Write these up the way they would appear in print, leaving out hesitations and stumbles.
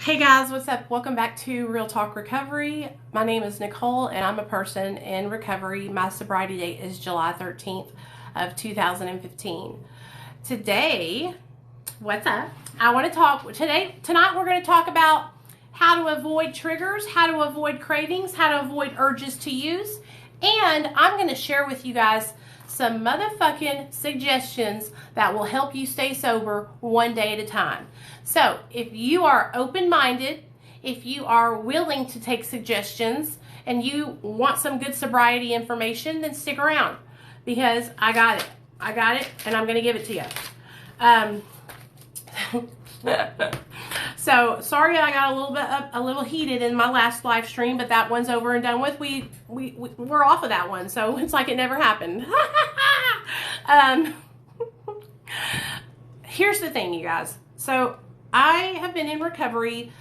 Hey guys, what's up? Welcome back to Real Talk Recovery. My name is Nicole and I'm a person in recovery. My sobriety date is July 13th of 2015. Today, what's up? I want to talk tonight we're going to talk about how to avoid triggers, how to avoid cravings, how to avoid urges to use, and I'm going to share with you guys some motherfucking suggestions that will help you stay sober one day at a time. So if you are open-minded, if you are willing to take suggestions, and you want some good sobriety information, then stick around because I got it. I got it, and I'm going to give it to you. So sorry I got a little heated in my last live stream, but that one's over and done with. We're off of that one, so it's like it never happened. Here's the thing, you guys. So I have been in recovery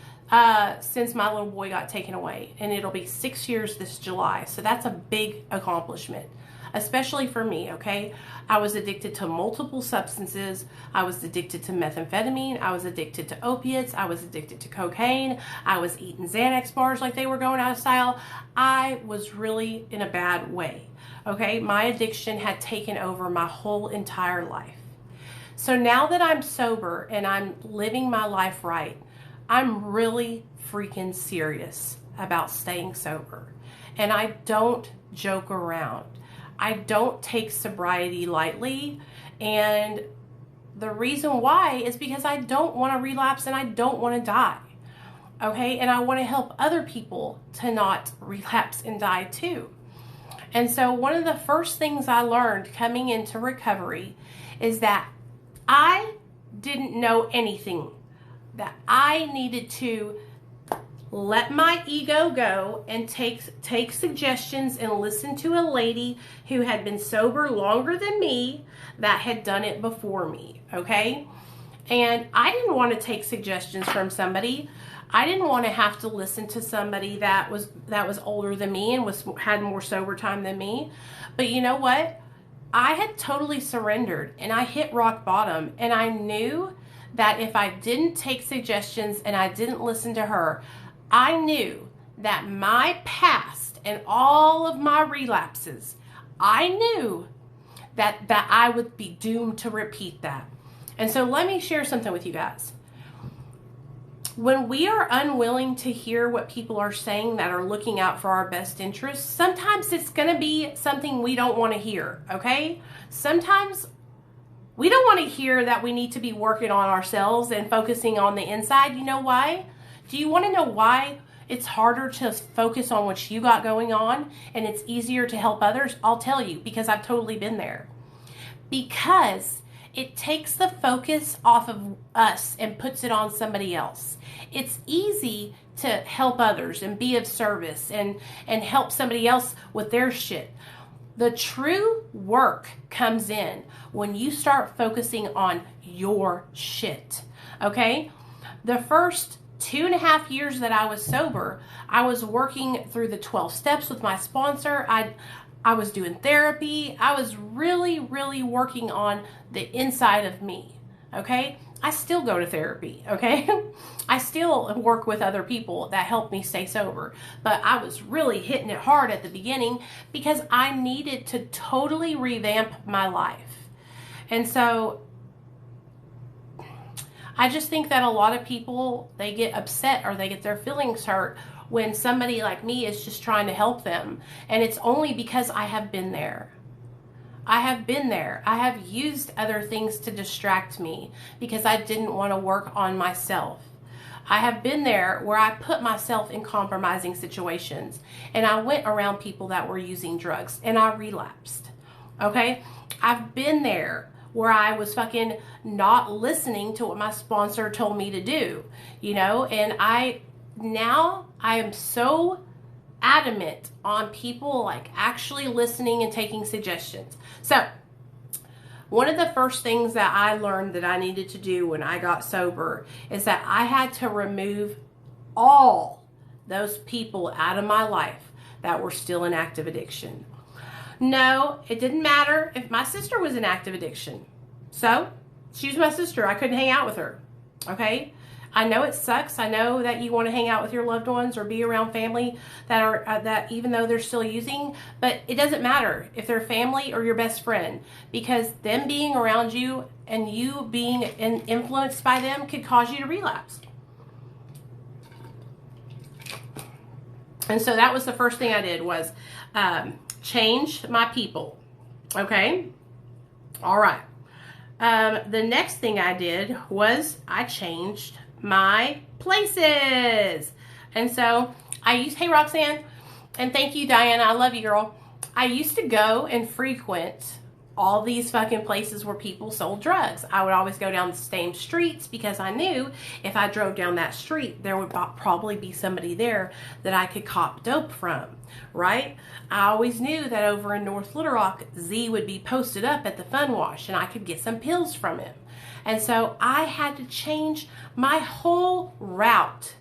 since my little boy got taken away, and it'll be 6 years this July. So that's a big accomplishment, especially for me, okay? I was addicted to multiple substances. I was addicted to methamphetamine. I was addicted to opiates. I was addicted to cocaine. I was eating Xanax bars like they were going out of style. I was really in a bad way, okay? My addiction had taken over my whole entire life. So now that I'm sober and I'm living my life right, I'm really freaking serious about staying sober. And I don't joke around. I don't take sobriety lightly, and the reason why is because I don't want to relapse and I don't want to die, okay? And I want to help other people to not relapse and die too. And so one of the first things I learned coming into recovery is that I didn't know anything, that I needed to let my ego go and take suggestions and listen to a lady who had been sober longer than me that had done it before me, okay? And I didn't want to take suggestions from somebody. I didn't want to have to listen to somebody that was older than me and had more sober time than me. But you know what? I had totally surrendered and I hit rock bottom, and I knew that if I didn't take suggestions and I didn't listen to her, I knew that my past and all of my relapses, I knew that I would be doomed to repeat that. And so let me share something with you guys. When we are unwilling to hear what people are saying that are looking out for our best interests, sometimes it's going to be something we don't want to hear, okay? Sometimes we don't want to hear that we need to be working on ourselves and focusing on the inside. You know why? Do you want to know why it's harder to focus on what you got going on and it's easier to help others? I'll tell you, because I've totally been there. Because it takes the focus off of us and puts it on somebody else. It's easy to help others and be of service and help somebody else with their shit. The true work comes in when you start focusing on your shit, okay? The first 2.5 years that I was sober, I was working through the 12 steps with my sponsor. I was doing therapy. I was really, really working on the inside of me, okay? I still go to therapy, okay? I still work with other people that help me stay sober. But I was really hitting it hard at the beginning because I needed to totally revamp my life. And so I just think that a lot of people, they get upset or they get their feelings hurt when somebody like me is just trying to help them. And it's only because I have been there. I have been there. I have used other things to distract me because I didn't want to work on myself. I have been there where I put myself in compromising situations and I went around people that were using drugs and I relapsed. Okay? I've been there where I was fucking not listening to what my sponsor told me to do, you know, and now I am so adamant on people like actually listening and taking suggestions. So one of the first things that I learned that I needed to do when I got sober is that I had to remove all those people out of my life that were still in active addiction. No, it didn't matter if my sister was in active addiction. So she was my sister. I couldn't hang out with her. Okay? I know it sucks. I know that you want to hang out with your loved ones or be around family that are that even though they're still using, but it doesn't matter if they're family or your best friend, because them being around you and you being influenced by them could cause you to relapse. And so that was the first thing I did was change my people. Okay? All right. The next thing I did was I changed my places. And so I used, hey Roxanne, and thank you Diana, I love you girl. I used to go and frequent all these fucking places where people sold drugs. I would always go down the same streets because I knew if I drove down that street, there would probably be somebody there that I could cop dope from, right? I always knew that over in North Little Rock, Z would be posted up at the Fun Wash and I could get some pills from him. And so I had to change my whole route.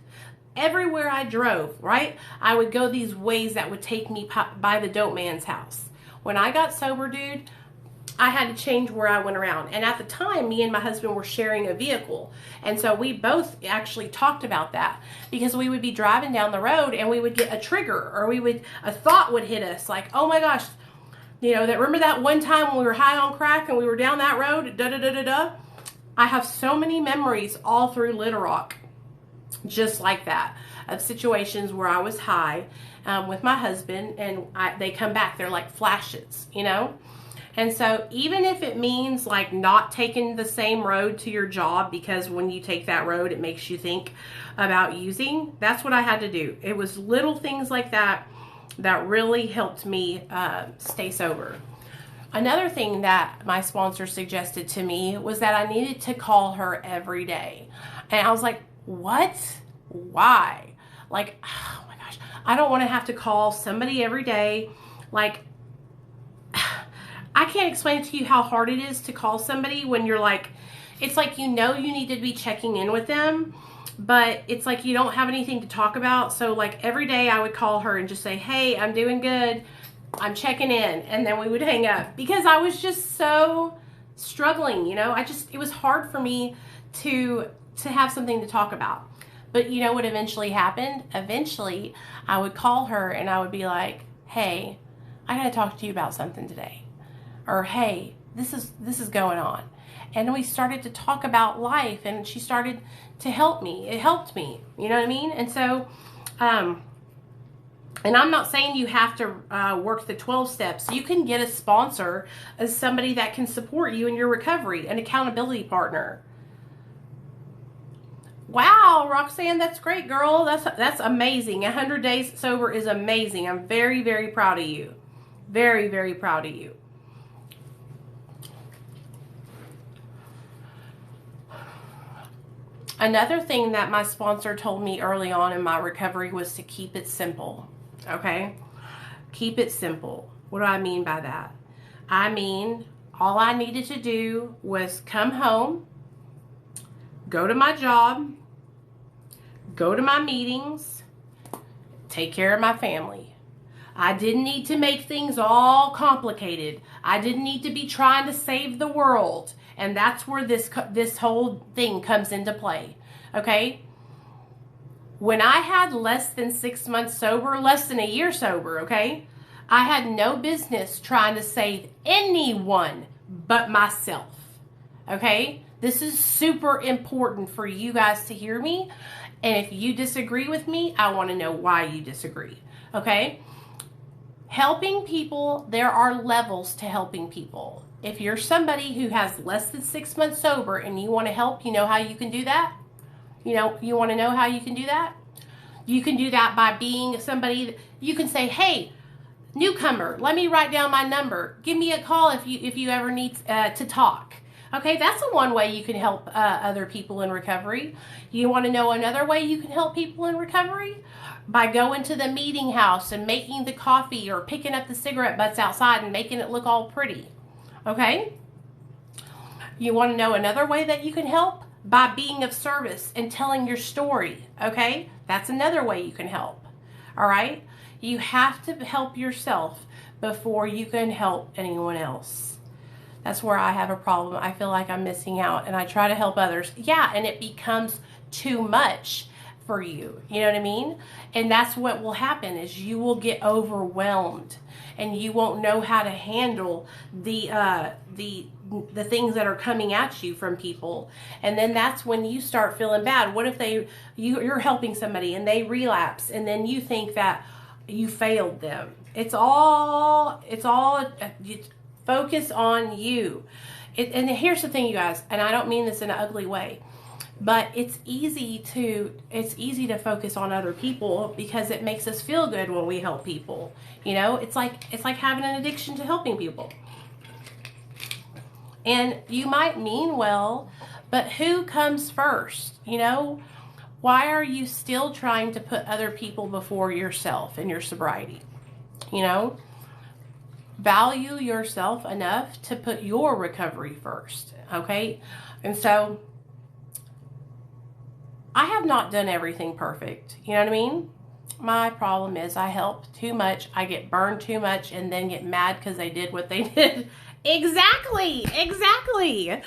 Everywhere I drove, right? I would go these ways that would take me by the dope man's house. When I got sober, dude, I had to change where I went around. And at the time, me and my husband were sharing a vehicle. And so we both actually talked about that because we would be driving down the road and we would get a trigger or a thought would hit us like, oh my gosh, remember that one time when we were high on crack and we were down that road, da-da-da-da-da? I have so many memories all through Little Rock, just like that, of situations where I was high with my husband and they come back. They're like flashes, And so even if it means like not taking the same road to your job because when you take that road, it makes you think about using, that's what I had to do. It was little things like that that really helped me stay sober. Another thing that my sponsor suggested to me was that I needed to call her every day. And I was like, what? Why? Like, oh my gosh, I don't want to have to call somebody every day. Like, I can't explain to you how hard it is to call somebody when you're like, it's like you need to be checking in with them, but it's like you don't have anything to talk about. So like every day I would call her and just say, hey, I'm doing good. I'm checking in. And then we would hang up because I was just so struggling, it was hard for me to have something to talk about. But you know what eventually happened? Eventually I would call her and I would be like, hey, I got to talk to you about something today. Or, hey, this is going on. And we started to talk about life and she started to help me. It helped me, you know what I mean? And so, and I'm not saying you have to work the 12 steps. You can get a sponsor as somebody that can support you in your recovery, an accountability partner. Wow, Roxanne, that's great, girl. That's amazing. 100 days sober is amazing. I'm very, very proud of you. Very, very proud of you. Another thing that my sponsor told me early on in my recovery was to keep it simple. Okay? Keep it simple. What do I mean by that? I mean, all I needed to do was come home, go to my job, go to my meetings, take care of my family. I didn't need to make things all complicated. I didn't need to be trying to save the world. And that's where this whole thing comes into play. Okay? When I had less than 6 months sober, less than a year sober, okay? I had no business trying to save anyone but myself. Okay? This is super important for you guys to hear me. And if you disagree with me, I want to know why you disagree. Okay? Helping people, there are levels to helping people. If you're somebody who has less than 6 months sober and you want to help, you know how you can do that? You want to know how you can do that? You can do that by being somebody, you can say, hey, newcomer, let me write down my number. Give me a call if you ever need to talk. Okay, that's one way you can help other people in recovery. You want to know another way you can help people in recovery? By going to the meeting house and making the coffee or picking up the cigarette butts outside and making it look all pretty. Okay? You want to know another way that you can help? By being of service and telling your story. Okay? That's another way you can help. All right? You have to help yourself before you can help anyone else. That's where I have a problem. I feel like I'm missing out and I try to help others. Yeah, and it becomes too much for you. You know what I mean? And that's what will happen, is you will get overwhelmed and you won't know how to handle the things that are coming at you from people. And then that's when you start feeling bad. What if you're helping somebody and they relapse, and then you think that you failed them? It's all focus on you. And here's the thing, you guys, and I don't mean this in an ugly way, but it's easy to focus on other people because it makes us feel good when we help people. You know, it's like having an addiction to helping people. And you might mean well, but who comes first? You know, why are you still trying to put other people before yourself in your sobriety? You know, value yourself enough to put your recovery first, okay? And so I have not done everything perfect. You know what I mean? My problem is I help too much. I get burned too much and then get mad because they did what they did. Exactly. Exactly.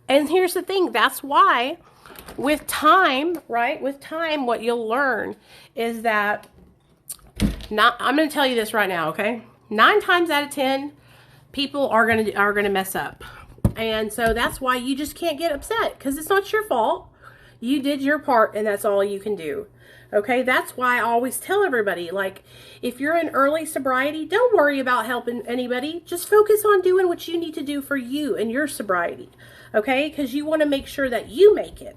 And here's the thing. That's why with time, right? With time, what you'll learn is that I'm going to tell you this right now, okay? 9 times out of 10, people are going to mess up. And so that's why you just can't get upset, because it's not your fault. You did your part, and that's all you can do. Okay, that's why I always tell everybody, like, if you're in early sobriety, don't worry about helping anybody. Just focus on doing what you need to do for you and your sobriety. Okay, because you want to make sure that you make it.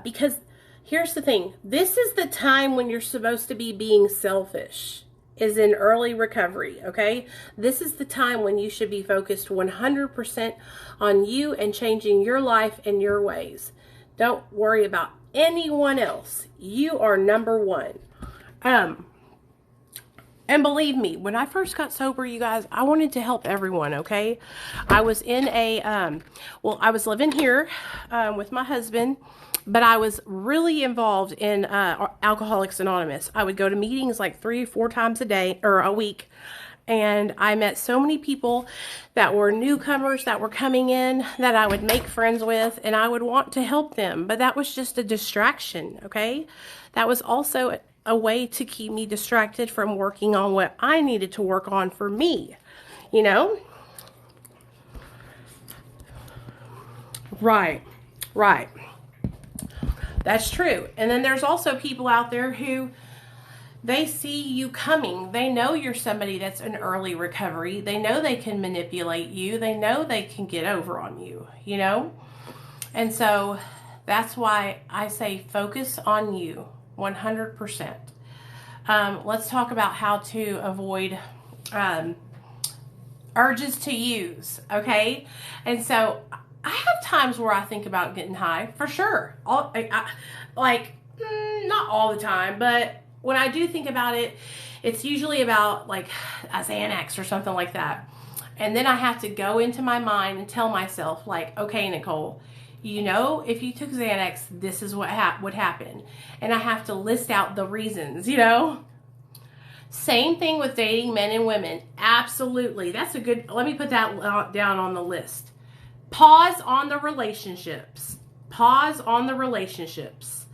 Because here's the thing. This is the time when you're supposed to be being selfish, is in early recovery, okay? This is the time when you should be focused 100% on you and changing your life and your ways. Don't worry about anyone else. You are number one. And believe me, when I first got sober, you guys, I wanted to help everyone, okay? I was in I was living here with my husband, but I was really involved in Alcoholics Anonymous. I would go to meetings like 3 or 4 times a week. And I met so many people that were newcomers that were coming in that I would make friends with, and I would want to help them. But that was just a distraction, okay? That was also a way to keep me distracted from working on what I needed to work on for me, you know? Right. That's true. And then there's also people out there who, they see you coming. They know you're somebody that's in early recovery. They know they can manipulate you. They know they can get over on you, you know? And so that's why I say focus on you 100%. Let's talk about how to avoid urges to use, okay? And so I have times where I think about getting high, for sure. Not all the time, but when I do think about it, it's usually about like a Xanax or something like that. And then I have to go into my mind and tell myself, like, okay, Nicole, you know, if you took Xanax, this is what would happen. And I have to list out the reasons, you know. Same thing with dating men and women. Absolutely. That's a good, let me put that down on the list. Pause on the relationships. Pause on the relationships.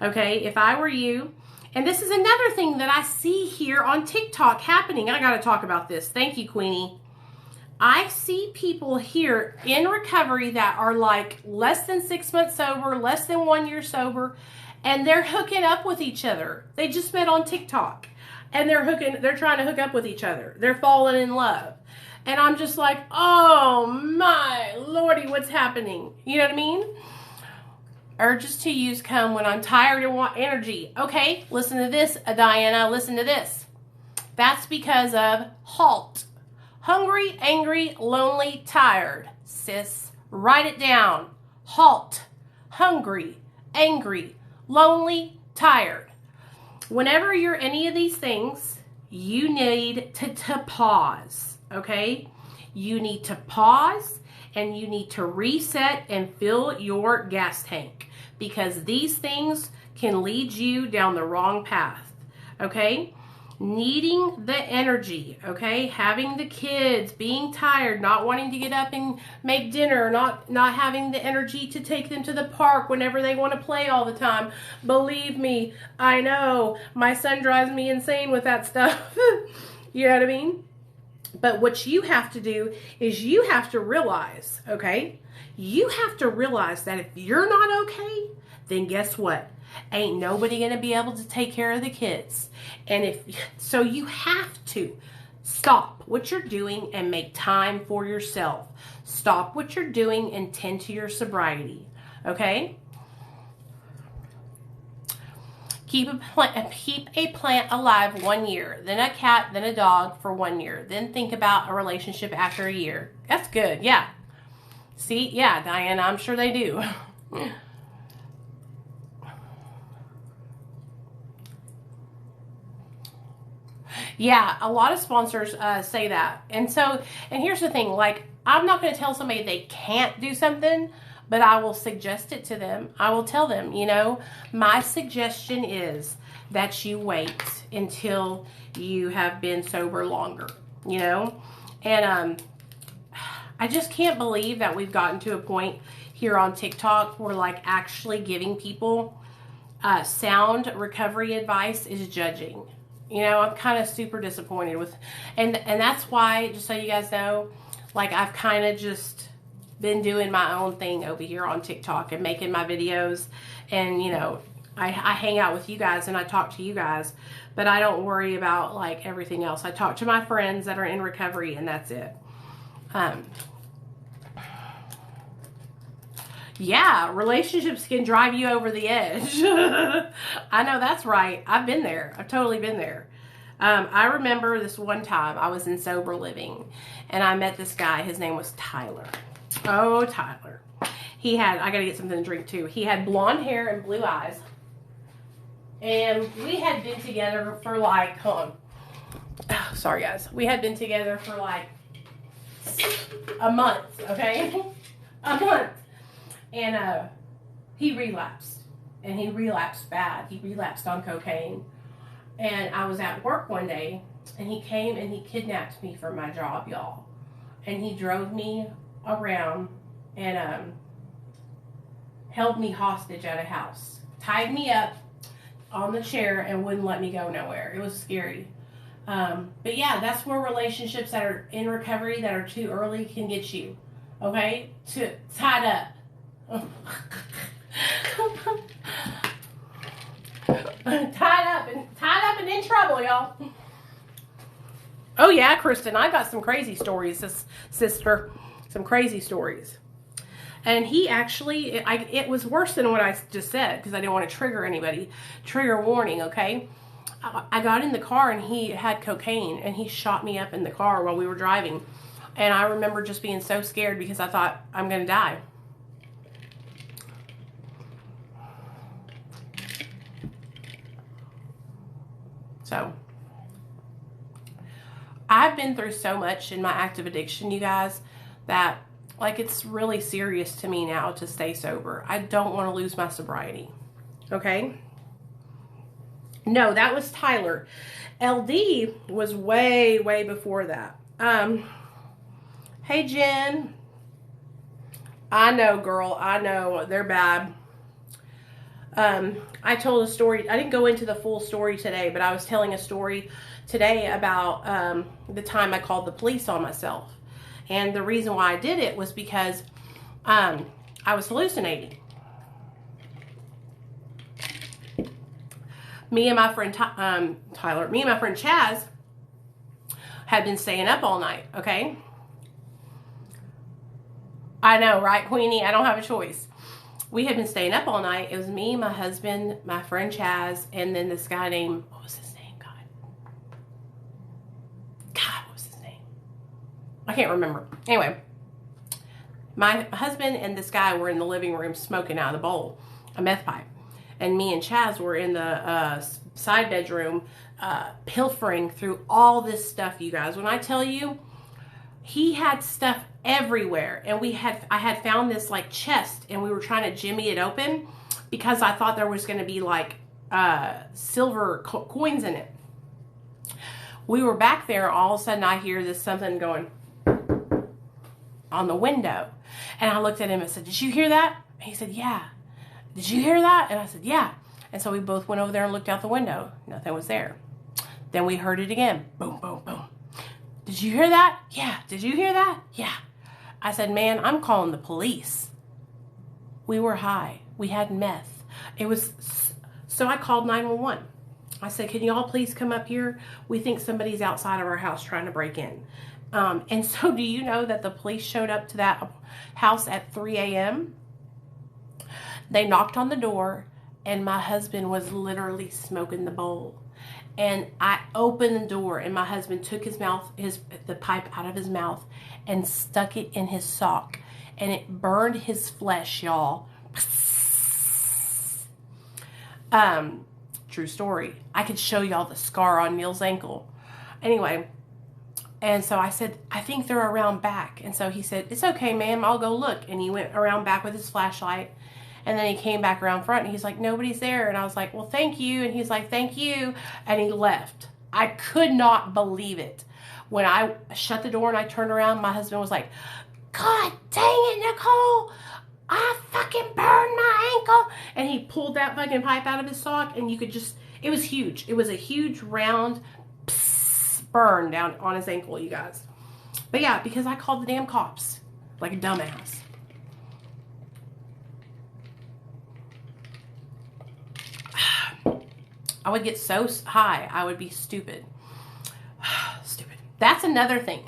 Okay, if I were you, and this is another thing that I see here on TikTok happening. I got to talk about this. Thank you, Queenie. I see people here in recovery that are like less than 6 months sober, less than 1 year sober, and they're hooking up with each other. They just met on TikTok, and they're trying to hook up with each other. They're falling in love. And I'm just like, oh my Lordy, what's happening? You know what I mean? Urges to use come when I'm tired and want energy. Okay, listen to this, Diana, listen to this. That's because of HALT. Hungry, angry, lonely, tired. Sis, write it down. HALT. Hungry, angry, lonely, tired. Whenever you're any of these things, you need to pause, okay? You need to pause and you need to reset and fill your gas tank, because these things can lead you down the wrong path, okay? needing the energy, okay? Having the kids, being tired, not wanting to get up and make dinner, not having the energy to take them to the park whenever they want to play all the time. Believe me, I know. My son drives me insane with that stuff. You know what I mean? But what you have to do is you have to realize, okay? You have to realize that if you're not okay, then guess what? Ain't nobody going to be able to take care of the kids. And so you have to stop what you're doing and make time for yourself. Stop what you're doing and tend to your sobriety. Okay? Keep a plant alive 1 year, then a cat, then a dog for 1 year. Then think about a relationship after a year. That's good. Yeah. See? Yeah, Diana, I'm sure they do. Yeah, a lot of sponsors say that. And here's the thing, like, I'm not going to tell somebody they can't do something, but I will suggest it to them. I will tell them, my suggestion is that you wait until you have been sober longer, And I just can't believe that we've gotten to a point here on TikTok where, like, actually giving people sound recovery advice is judging. I'm kind of super disappointed with, and that's why, just so you guys know, like, I've kind of just been doing my own thing over here on TikTok and making my videos, and I hang out with you guys and I talk to you guys, but I don't worry about, like, everything else. I talk to my friends that are in recovery, and that's it. Yeah, relationships can drive you over the edge. I know that's right. I've been there. I've totally been there. I remember this one time I was in sober living, and I met this guy. His name was Tyler. Oh, Tyler. I gotta get something to drink too. He had blonde hair and blue eyes. And we had been together for like, sorry guys. We had been together for like a month, okay? A month. And he relapsed, and he relapsed bad. He relapsed on cocaine. And I was at work one day, and he came and he kidnapped me from my job, y'all. And he drove me around and held me hostage at a house. Tied me up on the chair and wouldn't let me go nowhere. It was scary. But yeah, that's where relationships that are in recovery that are too early can get you. Okay? Tied up. tied up and in trouble, y'all. Oh yeah, Kristen, I got some crazy stories, sister. Some crazy stories. And he actually, it was worse than what I just said, because I didn't want to trigger anybody. Trigger warning, okay? I got in the car and he had cocaine, and he shot me up in the car while we were driving. And I remember just being so scared because I thought, I'm going to die. So, I've been through so much in my active addiction, you guys, that, like, it's really serious to me now to stay sober. I don't want to lose my sobriety. Okay? No, that was Tyler. LD was way, way before that. Hey, Jen. I know, girl. I know. They're bad. I told a story. I didn't go into the full story today, but I was telling a story today about the time I called the police on myself. And the reason why I did it was because I was hallucinating. Me and my friend Tyler, me and my friend Chaz had been staying up all night, okay? I know, right, Queenie? I don't have a choice. We had been staying up all night. It was me, my husband, my friend Chaz, and then this guy named, what was his name? God, what was his name? I can't remember. Anyway, my husband and this guy were in the living room smoking out of the bowl, a meth pipe. And me and Chaz were in the side bedroom pilfering through all this stuff, you guys. When I tell you, he had stuff everywhere. And I had found this like chest, and we were trying to jimmy it open because I thought there was going to be like silver coins in it. We were back there. All of a sudden, I hear this something going on the window. And I looked at him and said, did you hear that? And he said, yeah. Did you hear that? And I said, yeah. And so we both went over there and looked out the window. Nothing was there. Then we heard it again. Boom, boom, boom. Did you hear that? Yeah. Did you hear that? Yeah. I said, man, I'm calling the police. We were high. We had meth. It was, so I called 911. I said, can y'all please come up here? We think somebody's outside of our house trying to break in. And so do you know that the police showed up to that house at 3 a.m.? They knocked on the door, and my husband was literally smoking the bowl. And I opened the door, and my husband took the pipe out of his mouth and stuck it in his sock. And it burned his flesh, y'all. True story. I could show y'all the scar on Neil's ankle. Anyway, and so I said, I think they're around back. And so he said, it's okay, ma'am, I'll go look. And he went around back with his flashlight. And then he came back around front, and he's like, nobody's there. And I was like, well, thank you. And he's like, thank you. And he left. I could not believe it. When I shut the door and I turned around, my husband was like, God dang it, Nicole. I fucking burned my ankle. And he pulled that fucking pipe out of his sock, and you could just, it was huge. It was a huge round burn down on his ankle, you guys. But yeah, because I called the damn cops like a dumbass. I would get so high, I would be stupid. Stupid. That's another thing.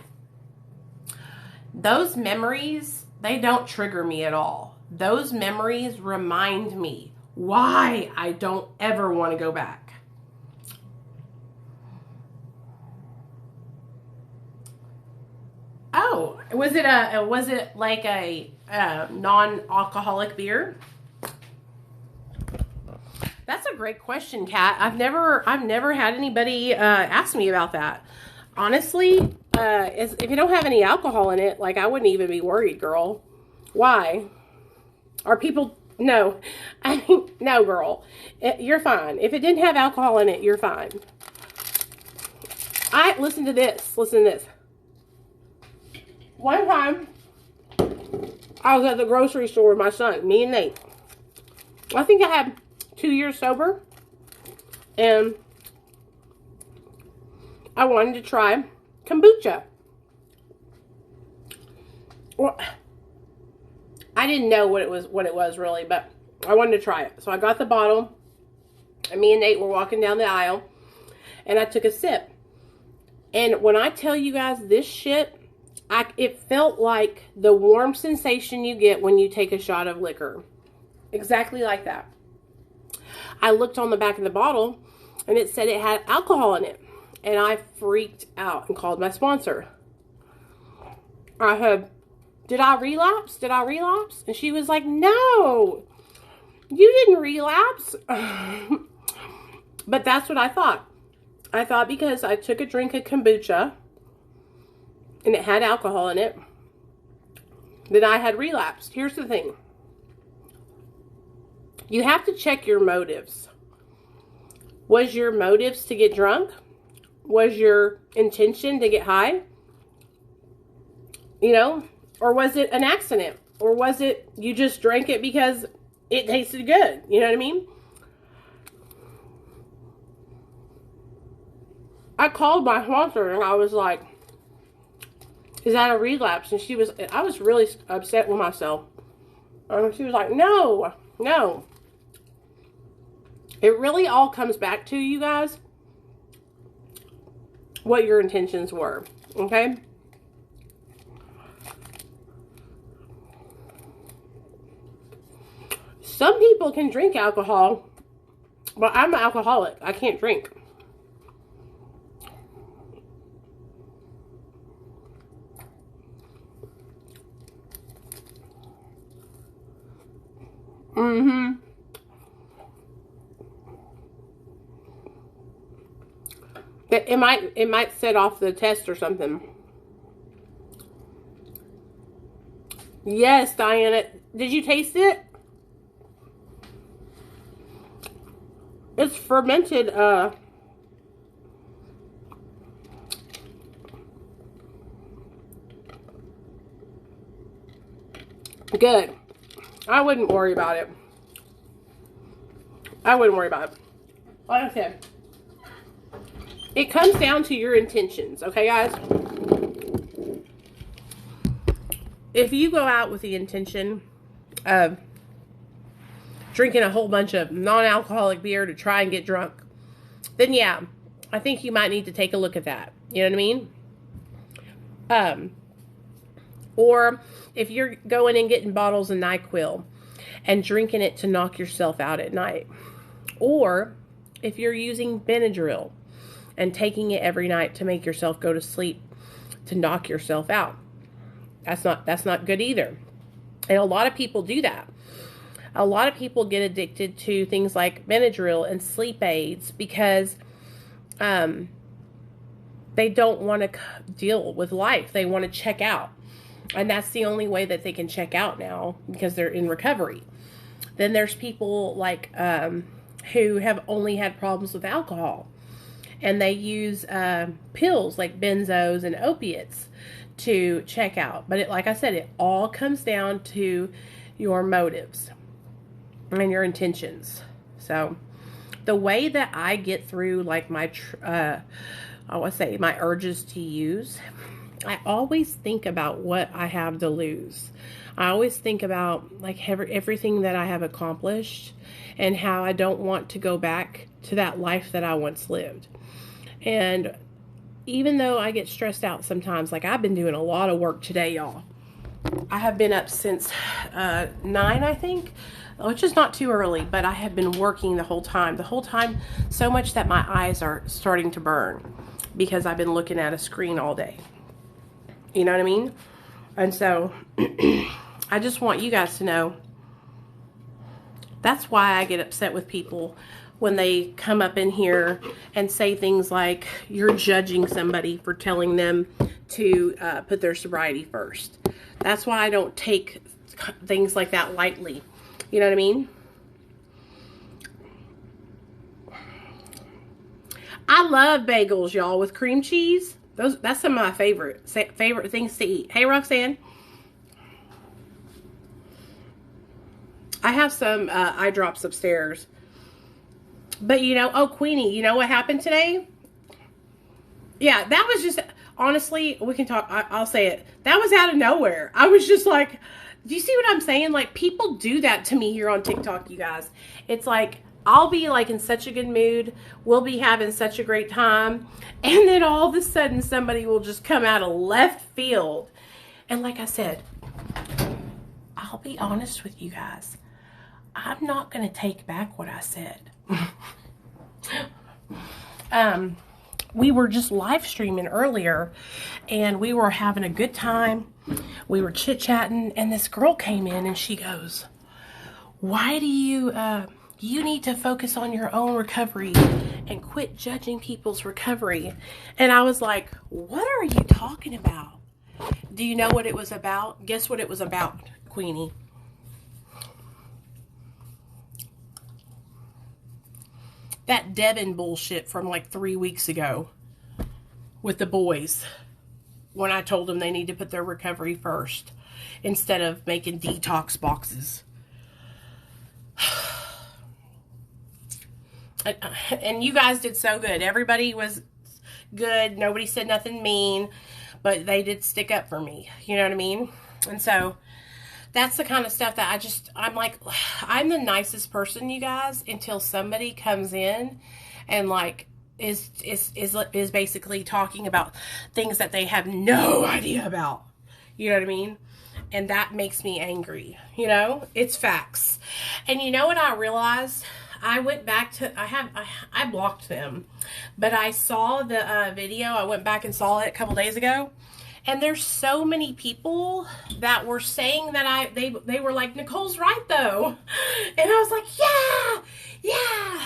Those memories, they don't trigger me at all. Those memories remind me why I don't ever want to go back. Oh, was it like a non-alcoholic beer? That's a great question, Kat. I've never had anybody ask me about that. Honestly, if you don't have any alcohol in it, like, I wouldn't even be worried, girl. Why? Are people? No, I mean, no, girl. You're fine. If it didn't have alcohol in it, you're fine. Listen to this. Listen to this. One time, I was at the grocery store with my son, me and Nate. I think I had 2 years sober, and I wanted to try kombucha. Well, I didn't know what it was really, but I wanted to try it. So I got the bottle, and me and Nate were walking down the aisle, and I took a sip. And when I tell you guys this shit, it felt like the warm sensation you get when you take a shot of liquor. Exactly like that. I looked on the back of the bottle, and it said it had alcohol in it. And I freaked out and called my sponsor. I said, did I relapse? Did I relapse? And she was like, no, you didn't relapse. But that's what I thought. I thought because I took a drink of kombucha, and it had alcohol in it, that I had relapsed. Here's the thing. You have to check your motives. Was your motives to get drunk? Was your intention to get high? You know? Or was it an accident? Or was it you just drank it because it tasted good? You know what I mean? I called my sponsor and I was like, is that a relapse? And I was really upset with myself. She was like, no. It really all comes back to, you guys, what your intentions were, okay? Some people can drink alcohol, but I'm an alcoholic. I can't drink. It might set off the test or something. Yes, Diana. Did you taste it? It's fermented Good. I wouldn't worry about it. I wouldn't worry about it. Like I said, it comes down to your intentions, okay, guys? If you go out with the intention of drinking a whole bunch of non-alcoholic beer to try and get drunk, then yeah, I think you might need to take a look at that. You know what I mean? Or if you're going and getting bottles of NyQuil and drinking it to knock yourself out at night. Or if you're using Benadryl and taking it every night to make yourself go to sleep to knock yourself out. That's not good either. And a lot of people do that. A lot of people get addicted to things like Benadryl and sleep aids because they don't want to deal with life. They want to check out. And that's the only way that they can check out now because they're in recovery. Then there's people like who have only had problems with alcohol. And they use pills like benzos and opiates to check out. But like I said, it all comes down to your motives and your intentions. So the way that I get through like my my urges to use, I always think about what I have to lose. I always think about like everything that I have accomplished and how I don't want to go back to that life that I once lived. And even though I get stressed out sometimes, like I've been doing a lot of work today, y'all. I have been up since 9, I think, which is not too early, but I have been working the whole time so much that my eyes are starting to burn because I've been looking at a screen all day. You know what I mean? And so I just want you guys to know that's why I get upset with people when they come up in here and say things like you're judging somebody for telling them to put their sobriety first. That's why I don't take things like that lightly. You know what I mean? I love bagels, y'all, with cream cheese. That's some of my favorite things to eat. Hey, Roxanne. I have some eye drops upstairs. But you know, oh, Queenie, you know what happened today? Yeah, that was just, honestly, we can talk, I'll say it. That was out of nowhere. I was just like, do you see what I'm saying? Like, people do that to me here on TikTok, you guys. It's like, I'll be like in such a good mood. We'll be having such a great time. And then all of a sudden, somebody will just come out of left field. And like I said, I'll be honest with you guys. I'm not going to take back what I said. We were just live streaming earlier and we were having a good time. We were chit-chatting and this girl came in and she goes, why do you need to focus on your own recovery and quit judging people's recovery? And I was like, what are you talking about? Do you know what it was about? Guess what it was about, Queenie? That Devin bullshit from like 3 weeks ago with the boys when I told them they need to put their recovery first instead of making detox boxes. And you guys did so good. Everybody was good. Nobody said nothing mean, but they did stick up for me. You know what I mean? And so that's the kind of stuff that I'm like, I'm the nicest person, you guys, until somebody comes in and like is basically talking about things that they have no idea about. You know what I mean? And that makes me angry. You know, it's facts. And you know what I realized? I went back to, I blocked them, but I saw the video. I went back and saw it a couple days ago. And there's so many people that were saying that they were like, Nicole's right though. And I was like, yeah.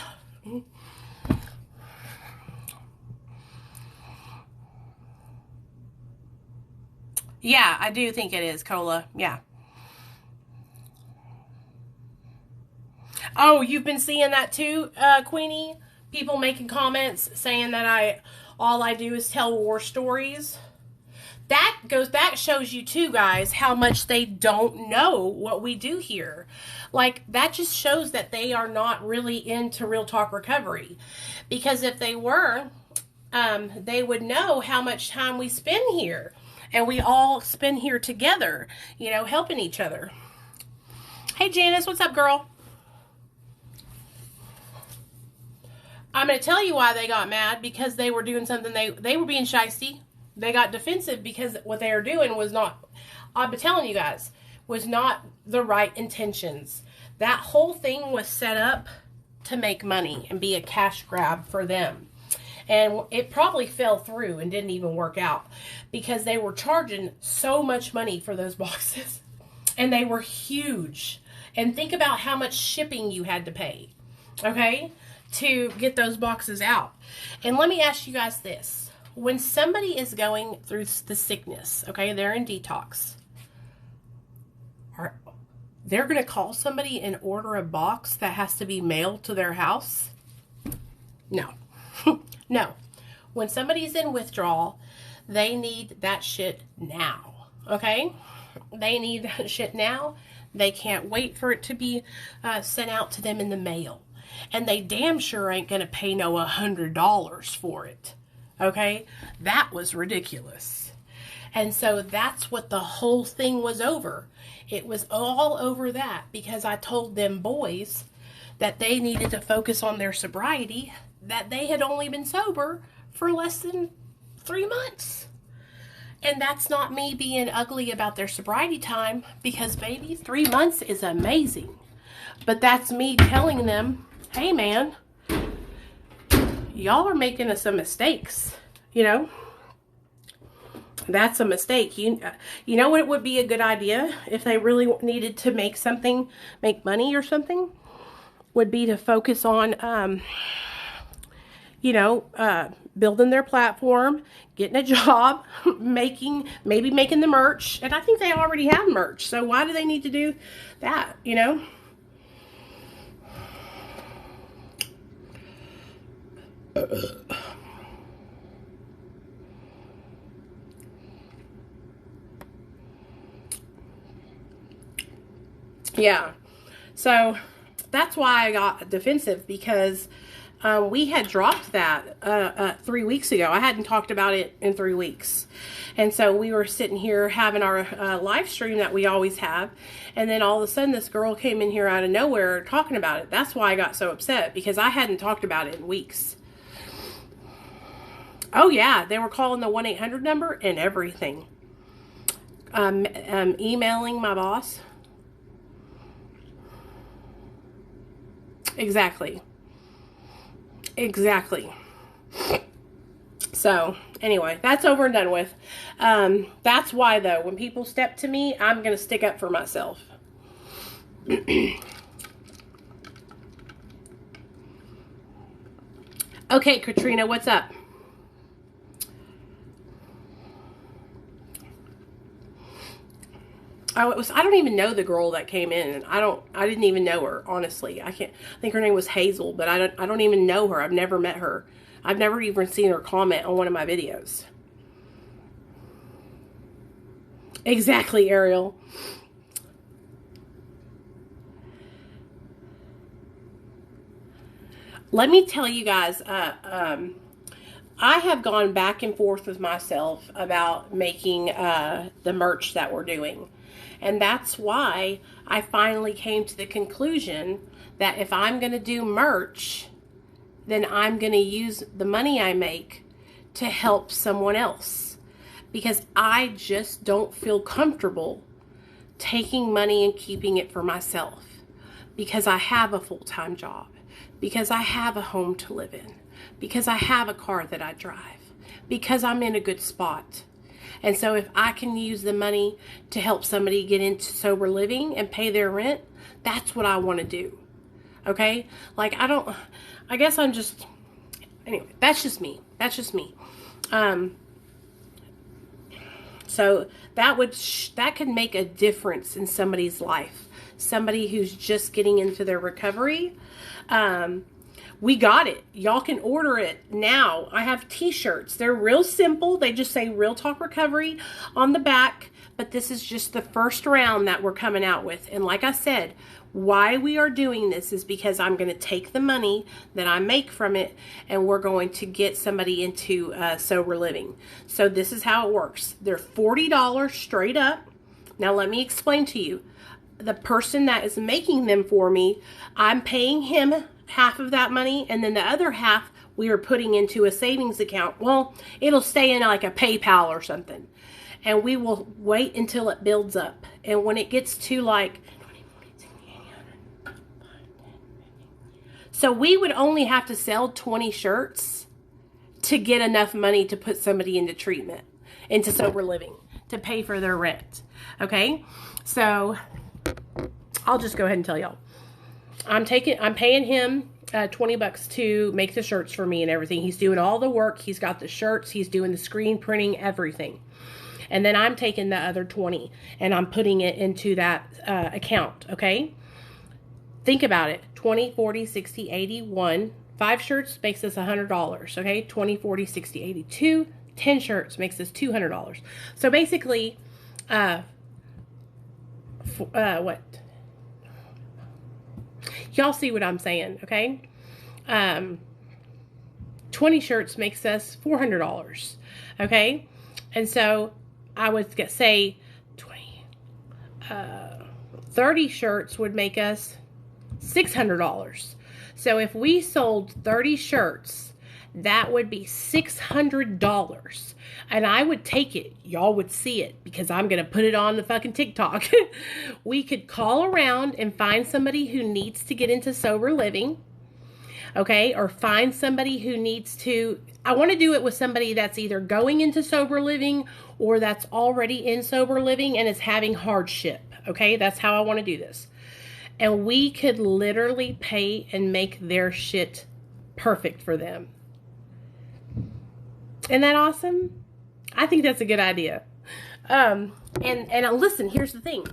Yeah, I do think it is, Cola. Yeah. Oh, you've been seeing that too, Queenie? People making comments saying that all I do is tell war stories. that shows you too, guys, how much they don't know what we do here. Like, that just shows that they are not really into Real Talk Recovery. Because if they were, they would know how much time we spend here. And we all spend here together, you know, helping each other. Hey, Janice, what's up, girl? I'm going to tell you why they got mad. Because they were doing something, they were being shysty. They got defensive because what they were doing was not, I've been telling you guys, was not the right intentions. That whole thing was set up to make money and be a cash grab for them. And it probably fell through and didn't even work out because they were charging so much money for those boxes. And they were huge. And think about how much shipping you had to pay, okay, to get those boxes out. And let me ask you guys this. When somebody is going through the sickness, okay, they're in detox, they're going to call somebody and order a box that has to be mailed to their house? No. No. When somebody's in withdrawal, they need that shit now, okay? They need that shit now. They can't wait for it to be sent out to them in the mail. And they damn sure ain't going to pay no $100 for it. Okay, that was ridiculous. And so that's what the whole thing was over. It was all over that because I told them boys that they needed to focus on their sobriety, that they had only been sober for less than 3 months. And that's not me being ugly about their sobriety time because, baby, 3 months is amazing. But that's me telling them, hey, man, y'all are making some mistakes, you know. That's a mistake. You know what would be a good idea if they really needed to make money or something, would be to focus on, building their platform, getting a job, maybe making the merch. And I think they already have merch. So why do they need to do that, you know? Yeah, so that's why I got defensive because we had dropped that 3 weeks ago. I hadn't talked about it in 3 weeks. And so we were sitting here having our live stream that we always have. And then all of a sudden this girl came in here out of nowhere talking about it. That's why I got so upset because I hadn't talked about it in weeks. Oh, yeah, they were calling the 1-800 number and everything. Emailing my boss. Exactly. So, anyway, that's over and done with. That's why, though, when people step to me, I'm going to stick up for myself. Okay, Katrina, what's up? I don't even know the girl that came in. I didn't even know her, honestly. I think her name was Hazel, but I don't even know her. I've never met her. I've never even seen her comment on one of my videos. Exactly, Ariel. Let me tell you guys, I have gone back and forth with myself about making the merch that we're doing. And that's why I finally came to the conclusion that if I'm going to do merch, then I'm going to use the money I make to help someone else. Because I just don't feel comfortable taking money and keeping it for myself. Because I have a full-time job. Because I have a home to live in. Because I have a car that I drive. Because I'm in a good spot. And so if I can use the money to help somebody get into sober living and pay their rent, that's what I want to do. Okay? Like, I guess I'm just, anyway, that's just me. So that could make a difference in somebody's life. Somebody who's just getting into their recovery. we got it. Y'all can order it now. I have t-shirts. They're real simple. They just say Real Talk Recovery on the back, but this is just the first round that we're coming out with. And like I said, why we are doing this is because I'm going to take the money that I make from it and we're going to get somebody into sober living. So this is how it works. They're $40 straight up. Now let me explain to you. The person that is making them for me, I'm paying him half of that money, and then the other half we are putting into a savings account. Well, it'll stay in like a PayPal or something. And we will wait until it builds up. And when it gets to like, so we would only have to sell 20 shirts to get enough money to put somebody into treatment, into sober living, to pay for their rent. Okay? So I'll just go ahead and tell y'all. I'm paying him $20 to make the shirts for me and everything. He's doing all the work. He's got the shirts. He's doing the screen printing, everything. And then I'm taking the other 20 and I'm putting it into that account. Okay. Think about it. 20, 40, 60, 80, 1. 5 shirts makes us $100. Okay. 20, 40, 60, 80, 2. 10 shirts makes us $200. So basically, what? Y'all see what I'm saying, okay? 20 shirts makes us $400, okay? And so I would say 30 shirts would make us $600. So if we sold 30 shirts, that would be $600. And I would take it. Y'all would see it because I'm going to put it on the fucking TikTok. We could call around and find somebody who needs to get into sober living. Okay. Or find somebody who needs to, I want to do it with somebody that's either going into sober living or that's already in sober living and is having hardship. Okay. That's how I want to do this. And we could literally pay and make their shit perfect for them. Isn't that awesome? I think that's a good idea. And listen, here's the thing.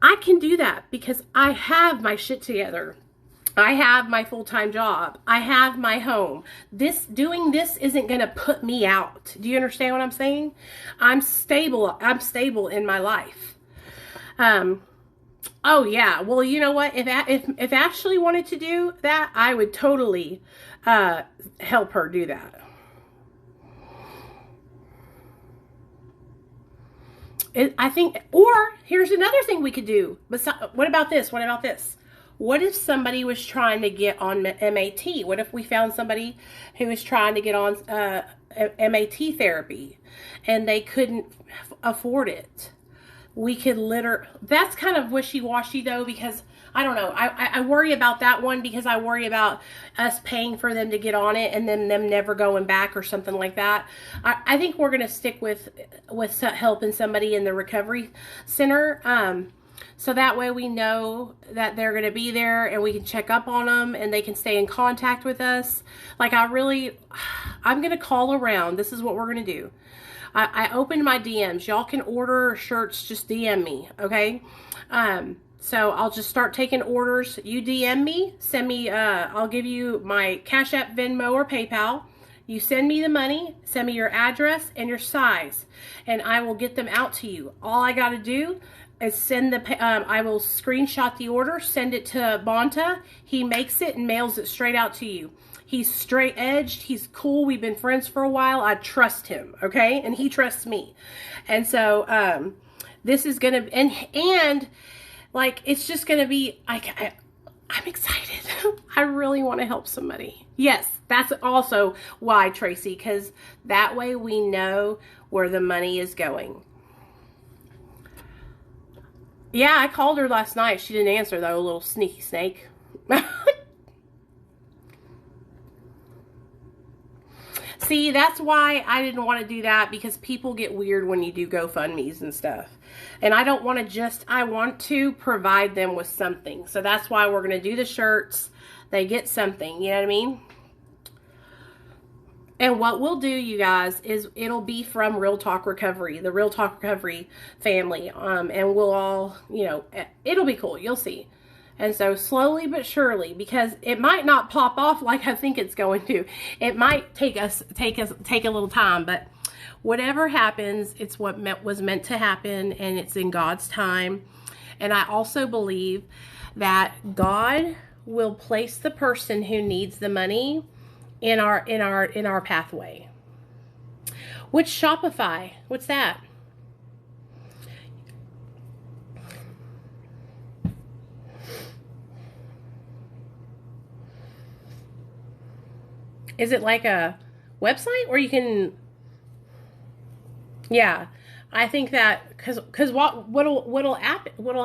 I can do that because I have my shit together. I have my full-time job. I have my home. Doing this isn't going to put me out. Do you understand what I'm saying? I'm stable. I'm stable in my life. Oh yeah. Well, you know what? If Ashley wanted to do that, I would totally help her do that. I think, or here's another thing we could do. What about this? What about this? What if somebody was trying to get on MAT? What if we found somebody who was trying to get on MAT therapy and they couldn't afford it? We could that's kind of wishy-washy though, because I don't know. I worry about that one because I worry about us paying for them to get on it and then them never going back or something like that. I think we're going to stick with helping somebody in the recovery center. So that way we know that they're going to be there and we can check up on them and they can stay in contact with us. Like I'm going to call around. This is what we're going to do. I opened my DMs. Y'all can order shirts. Just DM me. Okay. So I'll just start taking orders. You DM me, send me, I'll give you my Cash App, Venmo, or PayPal. You send me the money, send me your address and your size, and I will get them out to you. All I got to do is I will screenshot the order, send it to Bonta. He makes it and mails it straight out to you. He's straight edged. He's cool. We've been friends for a while. I trust him. Okay. And he trusts me. And so, this is going to, and like, it's just going to be, I'm excited. I really want to help somebody. Yes, that's also why, Tracy, because that way we know where the money is going. Yeah, I called her last night. She didn't answer, though, a little sneaky snake. See, that's why I didn't want to do that, because people get weird when you do GoFundMes and stuff. And I don't want to I want to provide them with something. So that's why we're going to do the shirts. They get something, you know what I mean? And what we'll do, you guys, is it'll be from Real Talk Recovery, the Real Talk Recovery family. And we'll all, you know, it'll be cool. You'll see. And so slowly but surely, because it might not pop off like I think it's going to. It might take a little time, but whatever happens, it's what was meant to happen, and it's in God's time. And I also believe that God will place the person who needs the money in our pathway. Which Shopify? What's that? Is it like a website where you can? Yeah, I think that because what'll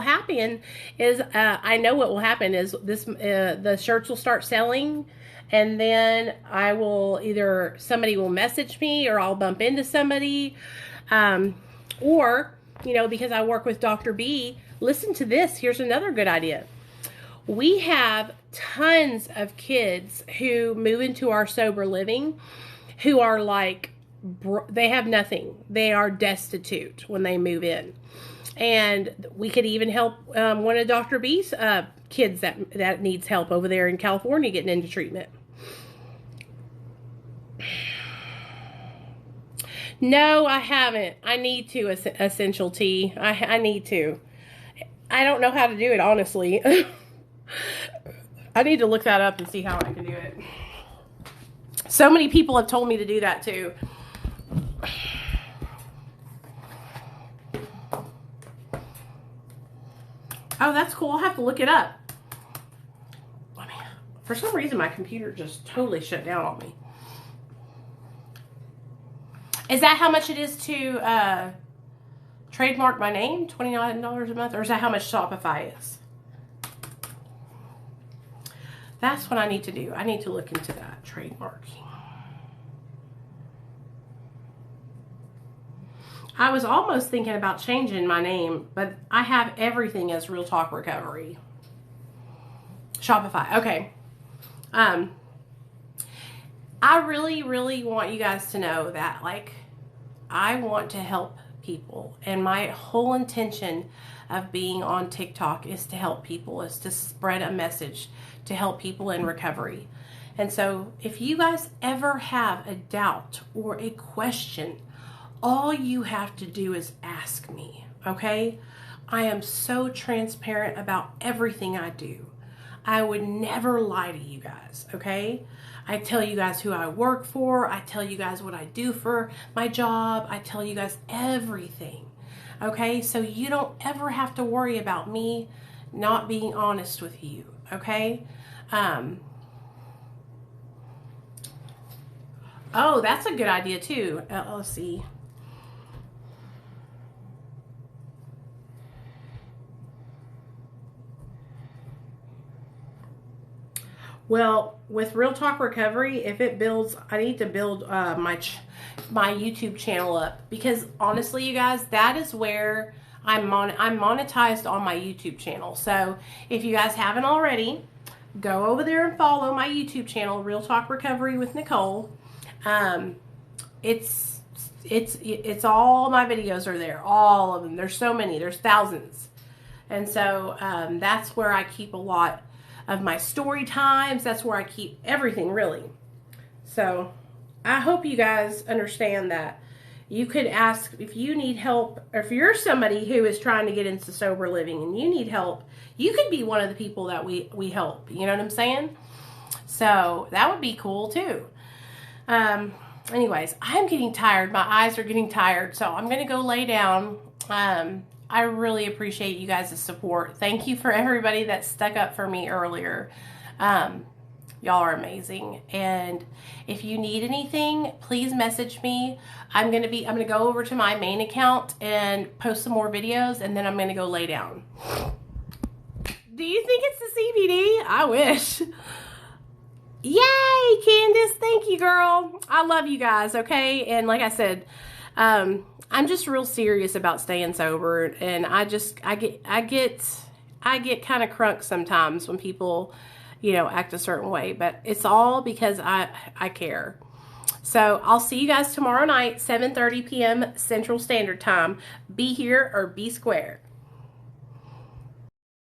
happen is I know what will happen is the shirts will start selling, and then I will somebody will message me, or I'll bump into somebody, or because I work with Dr. B. Listen to this. Here's another good idea. We have tons of kids who move into our sober living who are like, they have nothing. They are destitute when they move in. And we could even help one of Dr. B's kids that needs help over there in California getting into treatment. No, I haven't. I need to, Essential Tea. I need to. I don't know how to do it, honestly. I need to look that up and see how I can do it. So many people have told me to do that too. Oh, that's cool. I'll have to look it up. I mean, for some reason, my computer just totally shut down on me. Is that how much it is to trademark my name? $29 a month? Or is that how much Shopify is? That's what I need to do. I need to look into that trademarking. I was almost thinking about changing my name, but I have everything as Real Talk Recovery. Shopify. Okay. I really, really want you guys to know that, like, I want to help people. And my whole intention of being on TikTok is to help people, is to spread a message to help people in recovery. And so if you guys ever have a doubt or a question, all you have to do is ask me, okay? I am so transparent about everything I do. I would never lie to you guys, okay? I tell you guys who I work for. I tell you guys what I do for my job. I tell you guys everything, okay? So you don't ever have to worry about me not being honest with you, okay? Oh, that's a good idea too. Let's see. Well, with Real Talk Recovery, if it builds, I need to build my YouTube channel up, because honestly, you guys, that is where I'm monetized on my YouTube channel. So if you guys haven't already, go over there and follow my YouTube channel, Real Talk Recovery with Nicole. It's all my videos are there, all of them. There's so many, there's thousands. And so that's where I keep a lot of my story times. That's where I keep everything, really. So I hope you guys understand that you could ask if you need help, or if you're somebody who is trying to get into sober living and you need help, you could be one of the people that we help. You know what I'm saying? So that would be cool too. Anyways, I'm getting tired. My eyes are getting tired, so I'm going to go lay down. I really appreciate you guys' support. Thank you for everybody that stuck up for me earlier. Y'all are amazing. And if you need anything, please message me. I'm going to go over to my main account and post some more videos, and then I'm going to go lay down. Do you think it's the CBD? I wish. Yay, Candace. Thank you, girl. I love you guys, okay? And like I said, I'm just real serious about staying sober, and I get kind of crunk sometimes when people, act a certain way, but it's all because I care. So I'll see you guys tomorrow night, 7:30 p.m. Central Standard Time. Be here or be square.